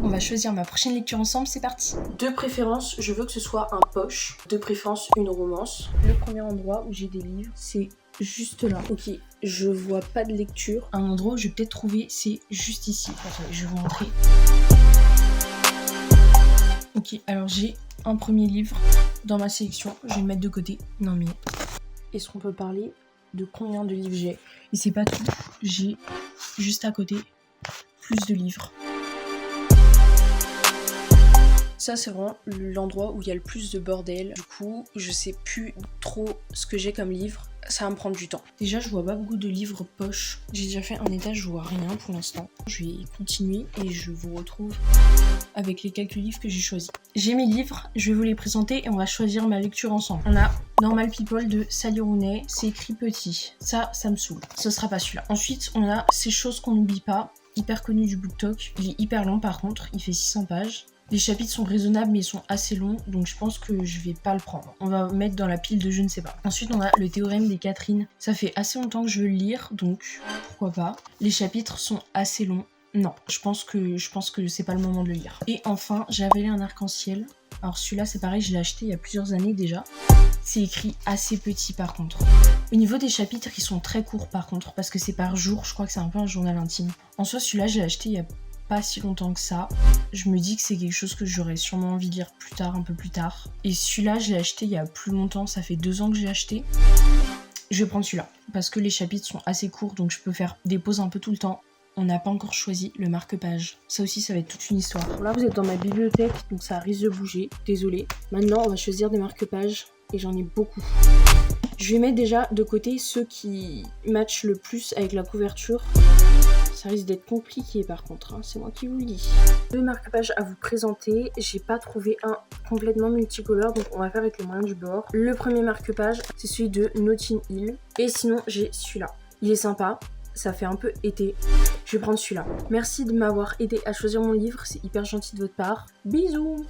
On va choisir ma prochaine lecture ensemble, c'est parti. De préférence, je veux que ce soit un poche. De préférence, une romance. Le premier endroit où j'ai des livres, c'est juste là. Ok, je vois pas de lecture. Un endroit où je vais peut-être trouver, c'est juste ici. Attendez, je vais vous montrer. Ok, alors j'ai un premier livre dans ma sélection. Je vais le mettre de côté. Non mais... Est-ce qu'on peut parler de combien de livres j'ai? Et c'est pas tout. J'ai juste à côté plus de livres. Ça, c'est vraiment l'endroit où il y a le plus de bordel. Du coup, je sais plus trop ce que j'ai comme livre. Ça va me prendre du temps. Déjà, je vois pas beaucoup de livres poche. J'ai déjà fait un étage, je vois rien pour l'instant. Je vais continuer et je vous retrouve avec les quelques livres que j'ai choisis. J'ai mes livres, je vais vous les présenter et on va choisir ma lecture ensemble. On a Normal People de Sally Rooney, c'est écrit petit. Ça me saoule. Ce sera pas celui-là. Ensuite, on a Ces choses qu'on n'oublie pas, hyper connu du BookTok. Il est hyper long par contre, il fait 600 pages. Les chapitres sont raisonnables mais ils sont assez longs, donc je pense que je vais pas le prendre. On va mettre dans la pile de je ne sais pas. Ensuite on a Le théorème des Catherine. Ça fait assez longtemps que je veux le lire, donc pourquoi pas. Les chapitres sont assez longs. Non, je pense que c'est pas le moment de le lire. Et enfin, J'ai avalé un arc-en-ciel. Alors celui-là c'est pareil, je l'ai acheté il y a plusieurs années déjà. C'est écrit assez petit par contre. Au niveau des chapitres, ils sont très courts par contre, parce que c'est par jour, je crois que c'est un peu un journal intime. En soi, celui-là, je l'ai acheté il y a pas si longtemps que ça. Je me dis que c'est quelque chose que j'aurais sûrement envie de lire plus tard, un peu plus tard. Et celui-là, je l'ai acheté il y a plus longtemps, ça fait 2 ans que j'ai acheté. Je vais prendre celui-là, parce que les chapitres sont assez courts, donc je peux faire des pauses un peu tout le temps. On n'a pas encore choisi le marque-page. Ça aussi, ça va être toute une histoire. Là, vous êtes dans ma bibliothèque, donc ça risque de bouger. Désolée. Maintenant, on va choisir des marque-pages, et j'en ai beaucoup. Je vais mettre déjà de côté ceux qui matchent le plus avec la couverture. Ça risque d'être compliqué par contre, hein, c'est moi qui vous le dis. 2 marque-pages à vous présenter. J'ai pas trouvé un complètement multicolore, donc on va faire avec les moyens du bord. Le premier marque-page, c'est celui de Notting Hill. Et sinon, j'ai celui-là. Il est sympa, ça fait un peu été. Je vais prendre celui-là. Merci de m'avoir aidé à choisir mon livre, c'est hyper gentil de votre part. Bisous!